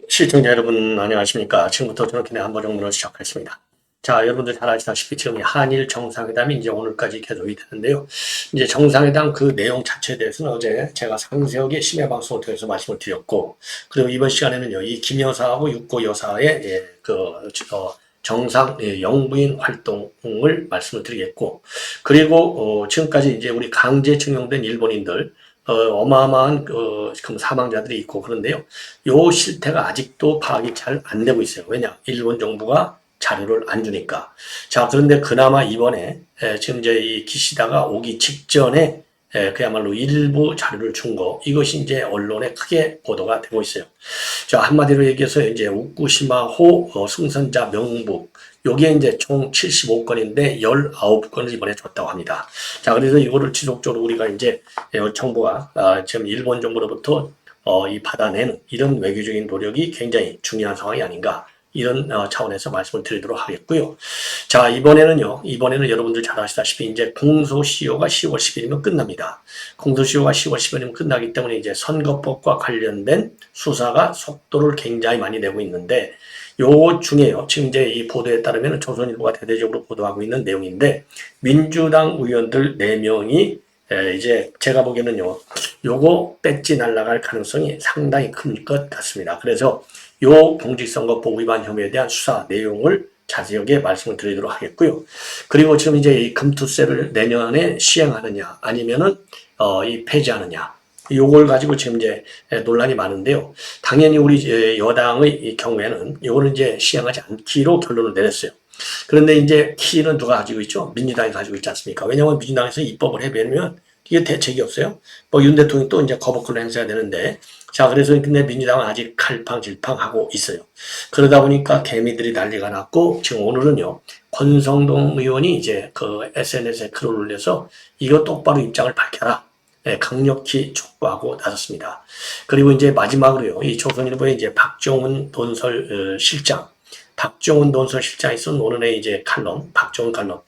시청자 여러분 안녕하십니까. 지금부터 저녁에 한보정문을 시작하겠습니다. 자, 여러분들 잘 아시다시피 지금 한일 정상회담이 이제 오늘까지 계속이 되는데요. 이제 정상회담 그 내용 자체에 대해서는 어제 제가 상세하게 심야 방송을 통해서 말씀을 드렸고, 그리고 이번 시간에는요, 이 김 여사하고 육고 여사의 정상 영부인 활동을 말씀을 드리겠고, 그리고 지금까지 이제 우리 강제징용된 일본인들 어마어마한 사망자들이 있고 그런데요. 요 실태가 아직도 파악이 잘 안 되고 있어요. 왜냐? 일본 정부가 자료를 안 주니까. 자, 그런데 그나마 이번에 지금 이제 이 기시다가 오기 직전에 그야말로 일부 자료를 준 거, 이것이 이제 언론에 크게 보도가 되고 있어요. 자, 한마디로 얘기해서 이제 우쿠시마호 승선자 명부, 요게 이제 총 75건인데 19건을 이번에 줬다고 합니다. 자, 그래서 이거를 지속적으로 우리가 이제 정부가 지금 일본 정부로부터 이 받아내는 이런 외교적인 노력이 굉장히 중요한 상황이 아닌가, 이런 차원에서 말씀을 드리도록 하겠고요. 자, 이번에는 여러분들 잘 아시다시피 이제 공소시효가 10월 10일이면 끝납니다. 공소시효가 10월 10일이면 끝나기 때문에 이제 선거법과 관련된 수사가 속도를 굉장히 많이 내고 있는데, 요 중에요. 지금 이제 이 보도에 따르면 조선일보가 대대적으로 보도하고 있는 내용인데, 민주당 의원들 4명이 이제 제가 보기에는요, 요거 배지 날아갈 가능성이 상당히 큰 것 같습니다. 그래서 요 공직선거법 위반 혐의에 대한 수사 내용을 자세하게 말씀을 드리도록 하겠고요. 그리고 지금 이제 이 금투세를 내년에 시행하느냐 아니면은 이 폐지하느냐, 요걸 가지고 지금 이제 논란이 많은데요. 당연히 우리 여당의 경우에는 요거는 이제 시행하지 않기로 결론을 내렸어요. 그런데 이제 키는 누가 가지고 있죠? 민주당이 가지고 있지 않습니까? 왜냐하면 민주당에서 입법을 해버리면 이게 대책이 없어요. 뭐 윤 대통령이 또 이제 거부권을 행사해야 되는데, 자, 그래서 근데 민주당은 아직 칼팡질팡하고 있어요. 그러다 보니까 개미들이 난리가 났고, 지금 오늘은요, 권성동 의원이 이제 그 SNS에 글을 올려서 이거 똑바로 입장을 밝혀라, 강력히 촉구하고 나섰습니다. 그리고 이제 마지막으로요, 이 조선일보의 이제 박종훈 논설실장이 쓴 오늘의 이제 칼럼, 박종훈 칼럼,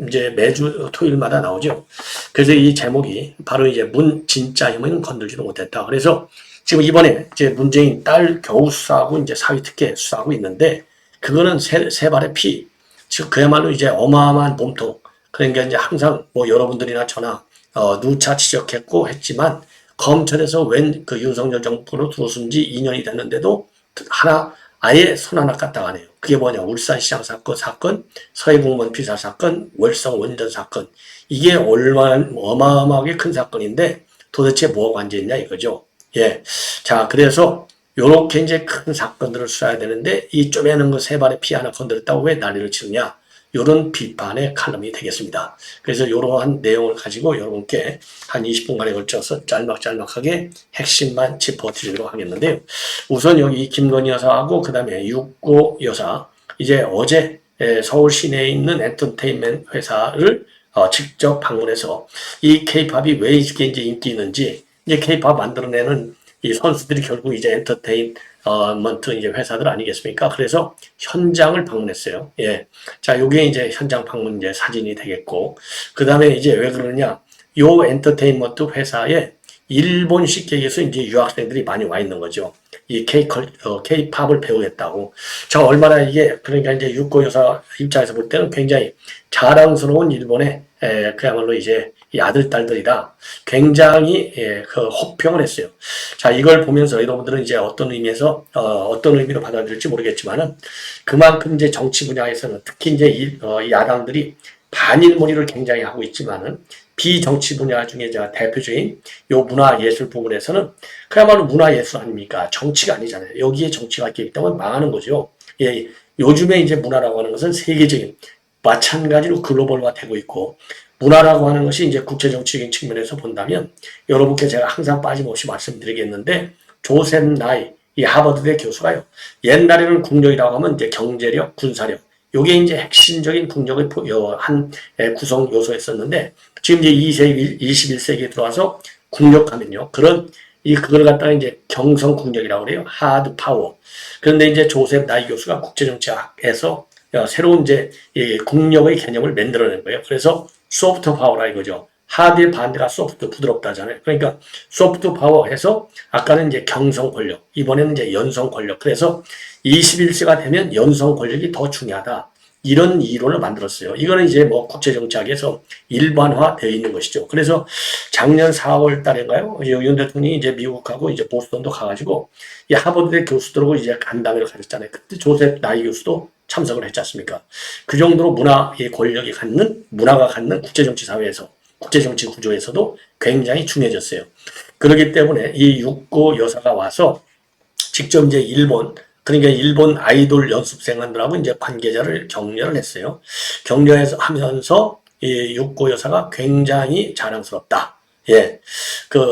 이제 매주 토요일마다 나오죠. 그래서 이 제목이 바로 이제 문 진짜 힘은 건들지도 못했다. 그래서 지금 이번에 이제 문재인 딸 겨우 수사하고 이제 사위특혜 수사하고 있는데, 그거는 세 발의 피, 즉 그야말로 이제 어마어마한 몸통. 그러니까 이제 항상 뭐 여러분들이나 저나 누차 지적했고 했지만, 검찰에서 웬 그 윤석열 정부로 들어선 지 2년이 됐는데도 아예 손 하나 까딱 안 해요. 그게 뭐냐? 울산시장 사건, 서해공무원 피살 사건, 월성 원전 사건. 이게 얼마나 어마어마하게 큰 사건인데 도대체 뭐가 관계있냐 이거죠. 예. 자, 그래서 요렇게 이제 큰 사건들을 수사해야 되는데 이 쪼매는 거 세 발에 피 하나 건드렸다고 왜 난리를 치느냐? 요런 비판의 칼럼이 되겠습니다. 그래서 요러한 내용을 가지고 여러분께 한 20분간에 걸쳐서 짤막짤막하게 핵심만 짚어드리도록 하겠는데요. 우선 여기 김건희 여사하고 그 다음에 육고 여사, 이제 어제 서울 시내에 있는 엔터테인먼트 회사를 직접 방문해서 이 케이팝이 왜 이렇게 이제 인기 있는지, 이제 케이팝 만들어내는 이 선수들이 결국 이제 엔터테인먼트 이제 회사들 아니겠습니까? 그래서 현장을 방문했어요. 예. 자, 요게 이제 현장 방문 이제 사진이 되겠고, 그 다음에 이제 왜 그러느냐? 요 엔터테인먼트 회사에 일본식 계에서 이제 유학생들이 많이 와 있는 거죠. 이 K-팝을 배우겠다고. 자, 얼마나 이게, 그러니까 이제 육고 여사 입장에서 볼 때는 굉장히 자랑스러운 일본의, 그야말로 이제 이 아들, 딸들이다. 굉장히, 그 혹평을 했어요. 자, 이걸 보면서 여러분들은 이제 어떤 의미에서, 어떤 의미로 받아들일지 모르겠지만은, 그만큼 이제 정치 분야에서는 특히 이제 이 야당들이 반일몰이를 굉장히 하고 있지만은, 비정치 분야 중에 제가 대표적인 요 문화예술 부분에서는 그야말로 문화예술 아닙니까? 정치가 아니잖아요. 여기에 정치가 있기 때문에 망하는 거죠. 예, 요즘에 이제 문화라고 하는 것은 세계적인, 마찬가지로 글로벌화 되고 있고, 문화라고 하는 것이 이제 국제정치적인 측면에서 본다면 여러분께 제가 항상 빠짐없이 말씀드리겠는데, 조셉 나이, 이 하버드대 교수가요, 옛날에는 국력이라고 하면 이제 경제력, 군사력, 요게 이제 핵심적인 국력의 한 구성 요소였었는데, 지금 이제 21세기에 들어와서 국력하면요, 그런 그걸 갖다가 이제 경성국력이라고 그래요. 하드 파워. 그런데 이제 조셉 나이 교수가 국제정치학에서 새로운 이제 이 국력의 개념을 만들어낸 거예요. 그래서 소프트 파워라 이거죠. 하드의 반대가 소프트, 부드럽다잖아요. 그러니까 소프트 파워 해서 아까는 이제 경성 권력, 이번에는 이제 연성 권력. 그래서 21세가 되면 연성 권력이 더 중요하다. 이런 이론을 만들었어요. 이거는 이제 뭐 국제정치학에서 일반화되어 있는 것이죠. 그래서 작년 4월 달인가요? 윤 대통령이 이제 미국하고 이제 보스턴도 가가지고 이 하버드대 교수들하고 이제 간담회를 가졌잖아요. 그때 조셉 나이 교수도 참석을 했지 않습니까? 그 정도로 문화의 권력이 갖는, 문화가 갖는 국제정치 사회에서, 국제정치 구조에서도 굉장히 중요해졌어요. 그렇기 때문에 이 육고 여사가 와서 직접 이제 그러니까 일본 아이돌 연습생들하고 이제 관계자를 격려를 했어요. 격려해서 하면서 이 육고 여사가 굉장히 자랑스럽다. 예.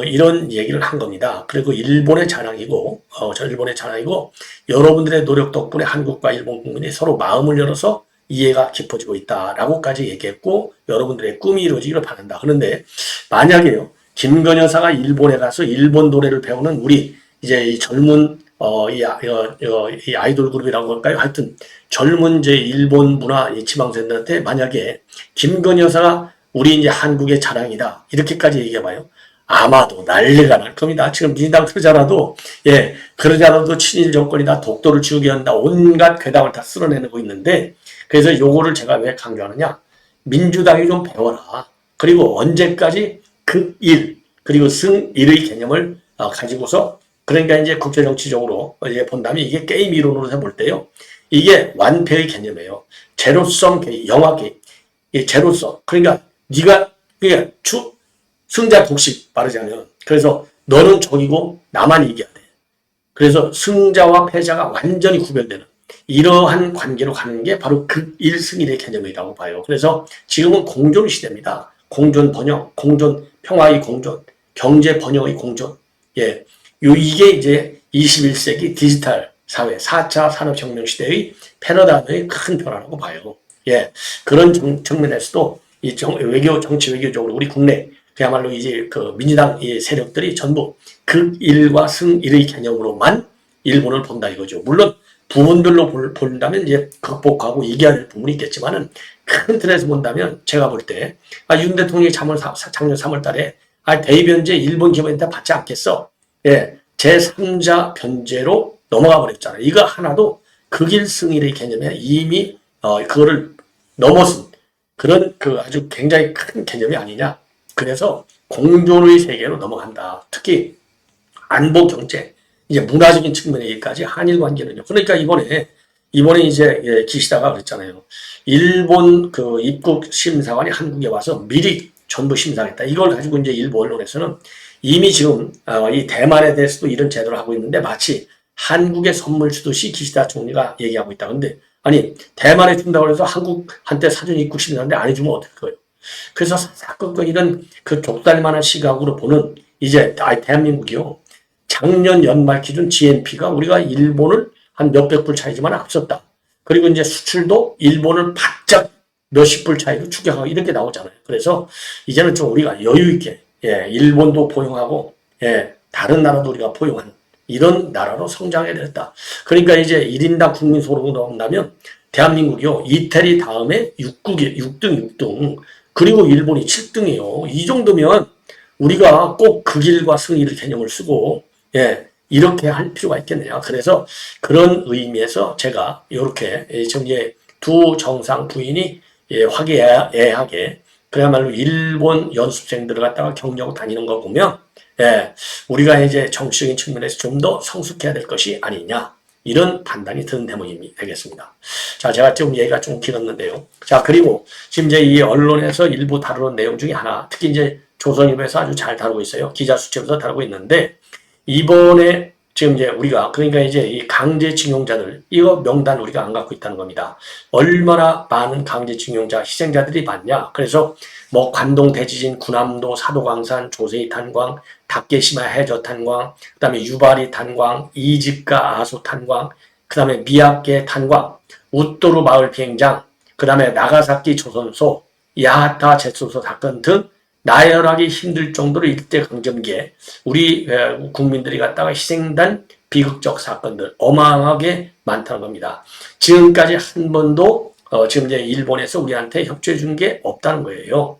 이런 얘기를 한 겁니다. 그리고 일본의 자랑이고, 일본의 자랑이고, 여러분들의 노력 덕분에 한국과 일본 국민이 서로 마음을 열어서 이해가 깊어지고 있다라고까지 얘기했고, 여러분들의 꿈이 이루어지기를 바란다. 그런데 만약에요, 김건 여사가 일본에 가서 일본 노래를 배우는 우리 이제 이 젊은 이 아이돌 그룹이라고 할까요? 하여튼 젊은 이제 일본 문화 지망생들한테 만약에 김건 여사가 우리 이제 한국의 자랑이다 이렇게까지 얘기해봐요. 아마도 난리가 날 겁니다. 지금 민주당 그러자라도 친일 정권이다, 독도를 지우게 한다, 온갖 괴담을 다 쓸어내고 있는데, 그래서 요거를 제가 왜 강조하느냐? 민주당이 좀 배워라. 그리고 언제까지 극일 그리고 승일의 개념을 가지고서, 그러니까 이제 국제정치적으로 이제 본다면 이게 게임 이론으로 볼 때요. 이게 완패의 개념이에요. 제로섬 게임, 영화 게임. 이 제로섬. 그러니까 네가 승자 독식 말하자면, 그래서 너는 적이고 나만 이겨야 돼. 그래서 승자와 패자가 완전히 구별되는 이러한 관계로 가는 게 바로 극일승일의 개념이라고 봐요. 그래서 지금은 공존 시대입니다. 공존 번영, 공존 평화의 공존, 경제 번영의 공존. 예. 이게 이제 21세기 디지털 사회, 4차 산업혁명 시대의 패러다임의 큰 변화라고 봐요. 예. 그런 측면에서도 이 정치 외교적으로 우리 국내, 그야말로 이제 민주당 세력들이 전부 극일과 승일의 개념으로만 일본을 본다 이거죠. 물론 부분들로 본다면 이제 극복하고 이겨야 될 부분이 있겠지만은 큰 틀에서 본다면 제가 볼 때, 윤 대통령이 작년 3월 달에, 대변제 일본 기업한테 받지 않겠어. 예. 제3자 변제로 넘어가 버렸잖아요. 이거 하나도 극일 승일의 개념에 이미, 그거를 넘어선 그런 아주 굉장히 큰 개념이 아니냐. 그래서 공존의 세계로 넘어간다. 특히 안보 경제, 이제 문화적인 측면에까지 한일 관계는요. 그러니까 이번에 이제 기시다가 그랬잖아요. 일본 입국 심사관이 한국에 와서 미리 전부 심사했다. 이걸 가지고 이제 일본 언론에서는 이미 지금 이 대만에 대해서도 이런 제도를 하고 있는데 마치 한국에 선물 주듯이 기시다 총리가 얘기하고 있다. 근데 아니 대만에 준다고 해서 한국한테 사전 입국 심사하는데 안 해주면 어떡할 거예요. 그래서 사건과 이런 족달만한 시각으로 보는 이제 대한민국이요. 작년 연말 기준 GNP가 우리가 일본을 한 몇백 불 차이지만 앞섰다. 그리고 이제 수출도 일본을 바짝 몇십 불 차이로 추격하고 이렇게 나오잖아요. 그래서 이제는 좀 우리가 여유 있게, 일본도 포용하고, 다른 나라도 우리가 포용하는 이런 나라로 성장해야 되겠다. 그러니까 이제 1인당 국민 소득으로 나온다면 대한민국이요. 이태리 다음에 6등. 그리고 일본이 7등이에요. 이 정도면 우리가 꼭 극일과 승일의 개념을 쓰고, 이렇게 할 필요가 있겠네요. 그래서 그런 의미에서 제가 이렇게 지금 이제 두 정상 부인이 화기애애하게 그야말로 일본 연습생들을 갖다가 격려하고 다니는 거 보면, 우리가 이제 정치적인 측면에서 좀 더 성숙해야 될 것이 아니냐. 이런 판단이 드는 대목이 되겠습니다. 자, 제가 지금 얘기가 좀 길었는데요. 자, 그리고 지금 이제 이 언론에서 일부 다루는 내용 중에 하나, 특히 이제 조선일보에서 아주 잘 다루고 있어요. 기자 수첩에서 다루고 있는데, 이번에 지금 이제 우리가, 그러니까 이제 이 강제징용자들, 이거 명단 우리가 안 갖고 있다는 겁니다. 얼마나 많은 강제징용자, 희생자들이 많냐. 그래서 뭐 관동 대지진, 군함도, 사도광산, 조세이 탄광, 다케시마 해저 탄광, 그 다음에 유바리 탄광, 이지카 아소 탄광, 그 다음에 미야케 탄광, 우토루 마을 비행장, 그 다음에 나가사키 조선소, 야하타 제철소 사건 등 나열하기 힘들 정도로 일제강점기에 우리 국민들이 갖다가 희생된 비극적 사건들 어마어마하게 많다는 겁니다. 지금까지 한 번도 지금 이제 일본에서 우리한테 협조해 준 게 없다는 거예요.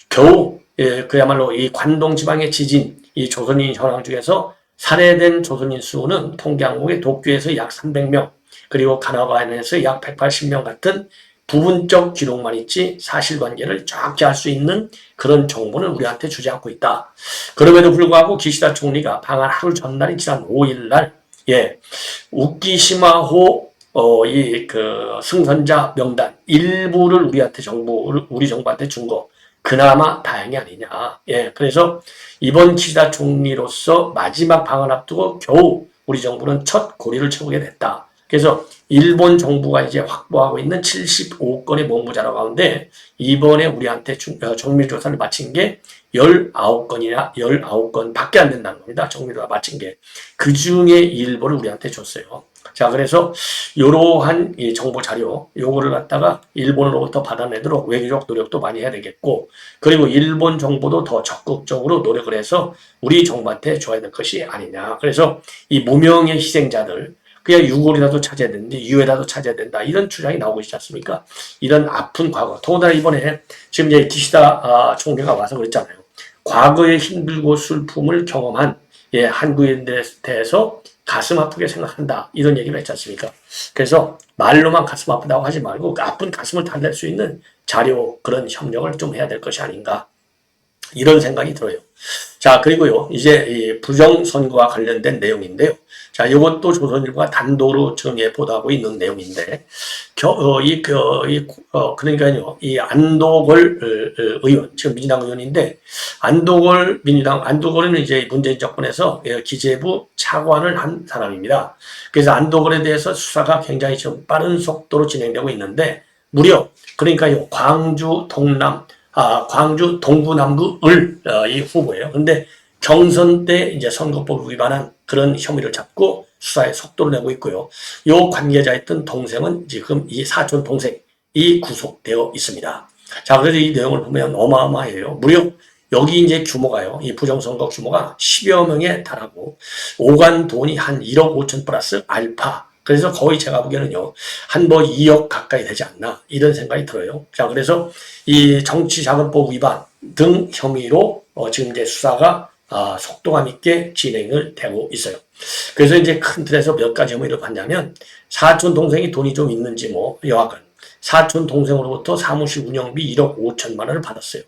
겨우 그야말로 이 관동 지방의 지진, 이 조선인 현황 중에서 살해된 조선인 수는 통계 항목에 도쿄에서 약 300명, 그리고 가나바현에서 약 180명 같은 부분적 기록만 있지 사실관계를 정확히 알 수 있는 그런 정보는 우리한테 주지 않고 있다. 그럼에도 불구하고 기시다 총리가 방한 하루 전날이 지난 5일날 우키시마호 승선자 명단 일부를 우리 정부한테 준 거 그나마 다행이 아니냐. 그래서 이번 기시다 총리로서 마지막 방한 앞두고 겨우 우리 정부는 첫 고리를 쳐보게 됐다. 그래서 일본 정부가 이제 확보하고 있는 75건의 몸부 자료 가운데 이번에 우리한테 정밀조사를 마친 게 19건 밖에 안 된다는 겁니다. 정밀조사 마친 게. 그 중에 일부를 우리한테 줬어요. 자, 그래서 이러한 이 정보 자료, 요거를 갖다가 일본으로부터 받아내도록 외교적 노력도 많이 해야 되겠고, 그리고 일본 정부도 더 적극적으로 노력을 해서 우리 정부한테 줘야 될 것이 아니냐. 그래서 이 무명의 희생자들, 그냥 유골이라도 찾아야 되는데 유해라도 찾아야 된다. 이런 주장이 나오고 있지 않습니까? 이런 아픈 과거. 더군다나 이번에 지금 이제 기시다 총리가 와서 그랬잖아요. 과거의 힘들고 슬픔을 경험한 한국인들에 대해서 가슴 아프게 생각한다. 이런 얘기를 했지 않습니까? 그래서 말로만 가슴 아프다고 하지 말고 아픈 가슴을 달랠 수 있는 자료, 그런 협력을 좀 해야 될 것이 아닌가. 이런 생각이 들어요. 자, 그리고요, 이제 이 부정선거와 관련된 내용인데요. 자, 이것도 조선일보가 단독으로 지금 보도하고 있는 내용인데, 그러니까요, 이 안도걸 의원, 지금 민주당 의원인데, 안도걸은 이제 문재인 정권에서 기재부 차관을 한 사람입니다. 그래서 안도걸에 대해서 수사가 굉장히 지금 빠른 속도로 진행되고 있는데, 무려, 그러니까요, 광주 동부 남구 이 후보예요. 근데 경선 때 이제 선거법 위반한 그런 혐의를 잡고 수사에 속도를 내고 있고요. 요 관계자였던 동생은 지금 이 사촌 동생이 구속되어 있습니다. 자, 그래서 이 내용을 보면 어마어마해요. 무려 여기 이제 규모가요. 이 부정선거 규모가 10여 명에 달하고 오간 돈이 한 1억 5천 플러스 알파. 그래서 거의 제가 보기에는요, 한 2억 가까이 되지 않나, 이런 생각이 들어요. 자, 그래서 이 정치자금법 위반 등 혐의로 지금 이제 수사가 속도감 있게 진행을 되고 있어요. 그래서 이제 큰 틀에서 몇 가지 혐의를 봤냐면, 사촌 동생이 돈이 좀 있는지 여하간 사촌 동생으로부터 사무실 운영비 1억 5천만 원을 받았어요.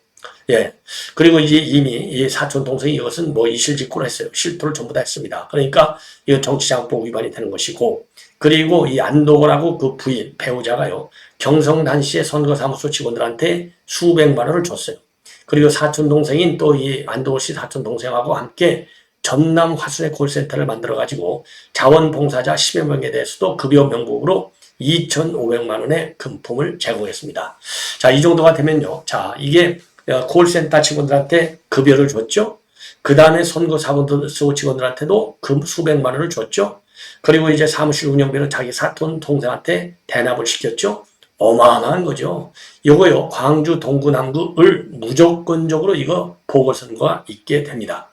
그리고 이제 이미 이 사촌 동생이 이것은 이실직고를 했어요. 실토를 전부 다 했습니다. 그러니까 이거 정치자금법 위반이 되는 것이고, 그리고 이 안도걸하고 그 부인, 배우자가요, 경성단시의 선거사무소 직원들한테 수백만 원을 줬어요. 그리고 사촌 동생인 또 이 안도걸 씨 사촌 동생하고 함께 전남 화순의 콜센터를 만들어가지고 자원봉사자 10여 명에 대해서도 급여 명목으로 2,500만 원의 금품을 제공했습니다. 자, 이 정도가 되면요. 자, 이게 콜센터 직원들한테 급여를 줬죠. 그 다음에 선거사무소 직원들한테도 수백만 원을 줬죠. 그리고 이제 사무실 운영비는 자기 사촌 동생한테 대납을 시켰죠. 어마어마한 거죠. 이거요, 광주 동구 남구을 무조건적으로 이거 보궐선거가 있게 됩니다.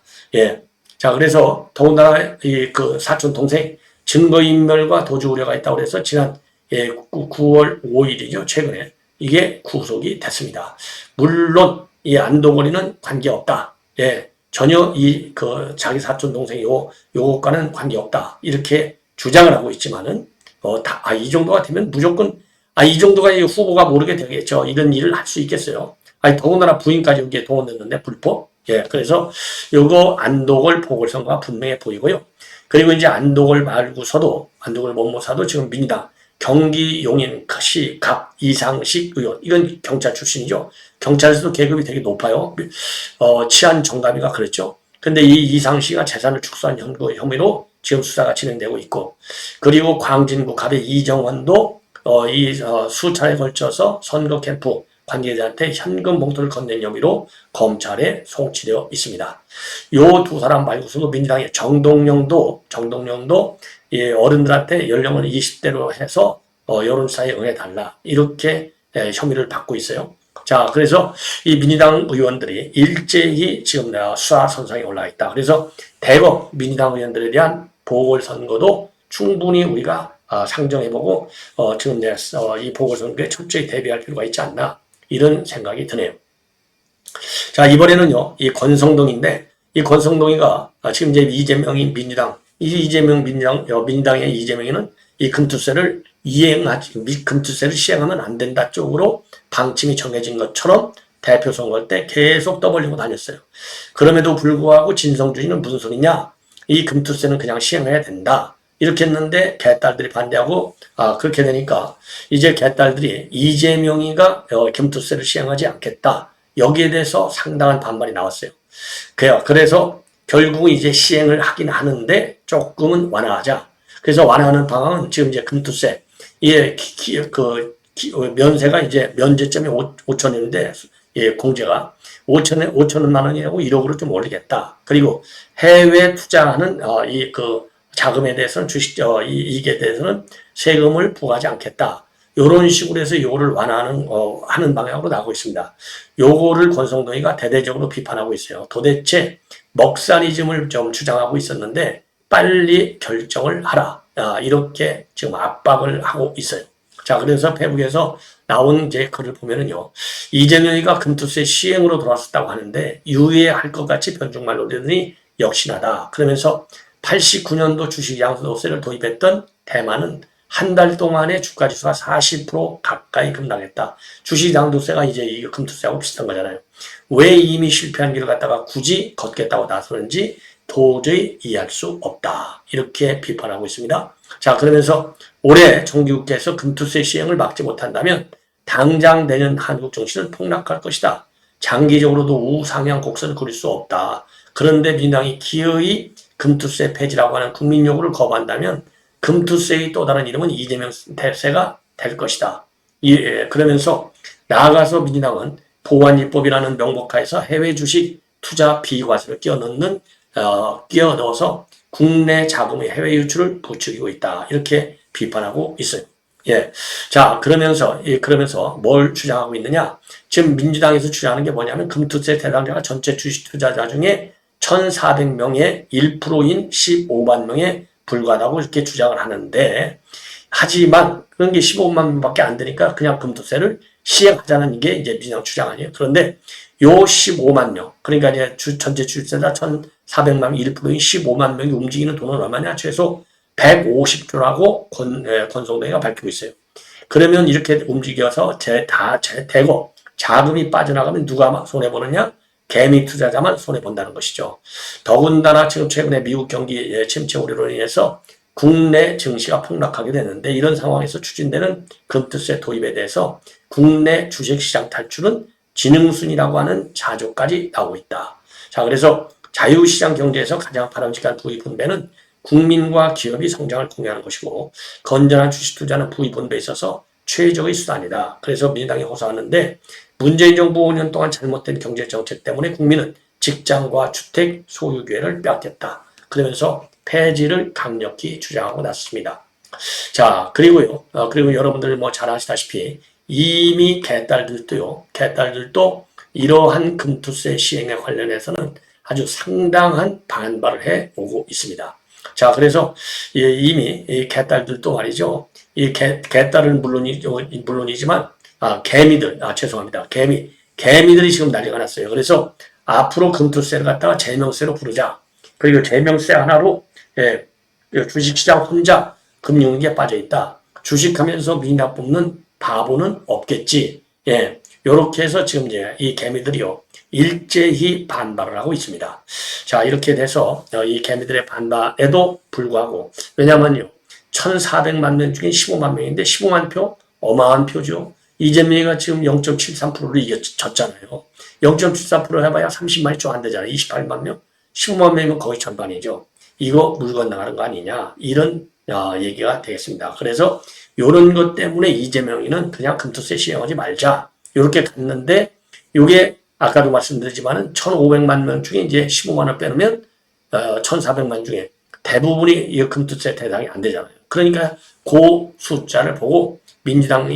자, 그래서 더군다나 그 사촌 동생 증거인멸과 도주 우려가 있다고 해서 지난 9월 5일이죠. 최근에 이게 구속이 됐습니다. 물론 이 안도걸이는 관계없다. 전혀 자기 사촌 동생 요것과는 관계없다. 이렇게 주장을 하고 있지만은, 이 정도가 되면 무조건, 이 정도가 이 후보가 모르게 되겠죠. 이런 일을 할 수 있겠어요. 더군다나 부인까지 여기에 동원됐는데, 불법. 그래서 요거 안도걸 보궐선거가 분명해 보이고요. 그리고 이제 안도걸 말고서도, 안도걸 못모사도 지금 민주당 경기 용인 시 갑 이상식 의원, 이건 경찰 출신이죠. 경찰에서도 계급이 되게 높아요. 치안 정감이가 그랬죠. 근데 이 이상식이가 재산을 축소한 혐의로 지금 수사가 진행되고 있고, 그리고 광진구 갑의 이정원도 수차례 걸쳐서 선거 캠프 관계자한테 현금 봉투를 건넨 혐의로 검찰에 송치되어 있습니다. 요 두 사람 말고서도 민주당의 정동영도 어른들한테 연령을 20대로 해서 여론사에 응해달라, 이렇게 혐의를 받고 있어요. 자, 그래서 이 민주당 의원들이 일제히 지금 수사 선상에 올라 있다. 그래서 대거 민주당 의원들에 대한 보궐선거도 충분히 우리가 상정해보고 지금 이 보궐선거에 철저히 대비할 필요가 있지 않나 이런 생각이 드네요. 자, 이번에는요, 이 권성동인데, 이 권성동이가 지금 이제 이재명이 민주당, 민주당의 이재명이는 이 금투세를 금투세를 시행하면 안 된다 쪽으로 방침이 정해진 것처럼 대표 선거 때 계속 떠벌리고 다녔어요. 그럼에도 불구하고 진성준이는 무슨 소리냐? 이 금투세는 그냥 시행해야 된다. 이렇게 했는데 개딸들이 반대하고 그렇게 되니까 이제 개딸들이 이재명이가 금투세를 시행하지 않겠다. 여기에 대해서 상당한 반발이 나왔어요. 그래서 결국 이제 시행을 하긴 하는데 조금은 완화하자. 그래서 완화하는 방안은 지금 이제 금투세, 면세가 이제 면제점이 5천원인데, 공제가 5천만 원이라고 1억으로 좀 올리겠다. 그리고 해외 투자하는, 자금에 대해서는 이익에 대해서는 세금을 부과하지 않겠다. 요런 식으로 해서 요거를 완화하는, 하는 방향으로 나가고 있습니다. 요거를 권성동이가 대대적으로 비판하고 있어요. 도대체 먹살이즘을 좀 주장하고 있었는데, 빨리 결정을 하라. 이렇게 지금 압박을 하고 있어요. 자, 그래서 페북에서 나온 이제 글을 보면은요, 이재명이가 금투세 시행으로 돌아섰다고 하는데, 유예할 것 같이 변종말 논리더니 역시나다. 그러면서 89년도 주식 양도세를 도입했던 대만은 한 달 동안에 주가지수가 40% 가까이 급락했다. 주식 양도세가 이제 이 금투세하고 비슷한 거잖아요. 왜 이미 실패한 길을 갖다가 굳이 걷겠다고 나서는지 도저히 이해할 수 없다. 이렇게 비판하고 있습니다. 자, 그러면서 올해 정기국회에서 금투세 시행을 막지 못한다면 당장 내년 한국 정치는 폭락할 것이다. 장기적으로도 우상향 곡선을 그릴 수 없다. 그런데 민주당이 기어이 금투세 폐지라고 하는 국민 요구를 거부한다면 금투세의 또 다른 이름은 이재명 세가 될 것이다. 그러면서 나아가서 민주당은 보완입법이라는 명목하에서 해외 주식 투자 비과세를 끼워넣어서 국내 자금의 해외 유출을 부추기고 있다. 이렇게 비판하고 있어요. 자, 그러면서 뭘 주장하고 있느냐? 지금 민주당에서 주장하는 게 뭐냐면 금투세 대상자가 전체 주식 투자자 중에 1,400명의 1%인 15만 명에 불과하다고 이렇게 주장을 하는데, 하지만 그런 게 15만 명밖에 안 되니까 그냥 금투세를 시행하자는 게 이제 민주당 주장 아니에요. 그런데 요 15만 명, 그러니까 이제 전체 주식자자 1,400만 명, 1%인 15만 명이 움직이는 돈은 얼마냐? 최소 150조라고 권성동이가 밝히고 있어요. 그러면 이렇게 움직여서 대거 자금이 빠져나가면 누가 손해보느냐? 개미 투자자만 손해본다는 것이죠. 더군다나 지금 최근에 미국 경기 침체 우려로 인해서 국내 증시가 폭락하게 되는데, 이런 상황에서 추진되는 금투세 도입에 대해서 국내 주식시장 탈출은 지능순이라고 하는 자조까지 나오고 있다. 자, 그래서 자유시장 경제에서 가장 바람직한 부의 분배는 국민과 기업이 성장을 공유하는 것이고, 건전한 주식 투자는 부의 분배에 있어서 최적의 수단이다. 그래서 민주당이 호소하는데, 문재인 정부 5년 동안 잘못된 경제정책 때문에 국민은 직장과 주택 소유 기회를 빼앗겼다. 그러면서 폐지를 강력히 주장하고 났습니다. 자, 그리고 여러분들 잘 아시다시피 이미 개딸들도 이러한 금투세 시행에 관련해서는 아주 상당한 반발을 해 오고 있습니다. 자, 그래서 이미 이 개딸들도 말이죠. 이 개딸은 물론이지만 개미들이 지금 난리가 났어요. 그래서 앞으로 금투세를 갖다가 제명세로 부르자. 그리고 제명세 하나로 주식시장 혼자 금융위기에 빠져있다. 주식하면서 미나 뽑는 바보는 없겠지. 요렇게 해서 지금 이제 이 개미들이요, 일제히 반발을 하고 있습니다. 자, 이렇게 돼서 이 개미들의 반발에도 불구하고, 왜냐면요, 1,400만 명 중에 15만 명인데 15만 표? 어마어마한 표죠. 이재명이가 지금 0.73%로 이겼잖아요. 0.74% 해봐야 30만이 좀 안 되잖아요. 28만 명? 15만 명이면 거의 절반이죠. 이거 물 건너가는 거 아니냐. 이런 얘기가 되겠습니다. 그래서 이런 것 때문에 이재명이는 그냥 금투세 시행하지 말자. 이렇게 갔는데, 이게 아까도 말씀드리지만은 1,500만 명 중에 이제 15만 원 빼놓으면 1,400만 중에 대부분이 이 금투세 대상이 안 되잖아요. 그러니까 그 숫자를 보고 민주당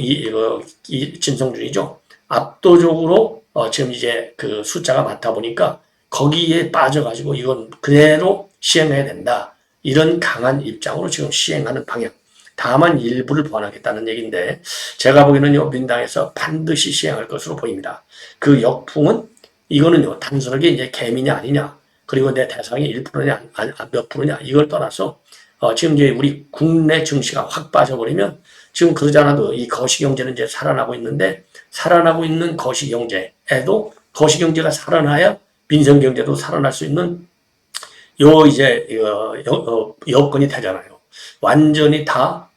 진성준이죠. 압도적으로 지금 이제 그 숫자가 많다 보니까 거기에 빠져가지고 이건 그대로 시행해야 된다. 이런 강한 입장으로 지금 시행하는 방향. 다만 일부를 보완하겠다는 얘기인데 제가 보기에는요 민당에서 반드시 시행할 것으로 보입니다. 그 역풍은 이거는요 단순하게 이제 개미냐 아니냐 그리고 내 대상이 1%냐 몇 프로냐 이걸 떠나서 지금 이제 우리 국내 증시가 확 빠져버리면 지금 그러지 않아도 이 거시경제는 이제 살아나고 있는데 살아나고 있는 거시경제에도 거시경제가 살아나야 민생경제도 살아날 수 있는 요 이제 여건이 되잖아요. 완전히 다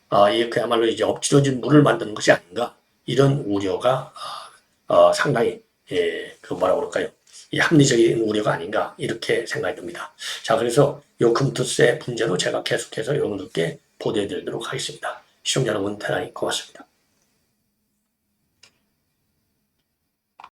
그야말로 이제 엎질러진 물을 만드는 것이 아닌가 이런 우려가 상당히 그 뭐라 그럴까요? 이 합리적인 우려가 아닌가 이렇게 생각이 듭니다. 자 그래서 요 금투세 문제로 제가 계속해서 여러분들께 보도해드리도록 하겠습니다. 시청자 여러분 대단히 고맙습니다.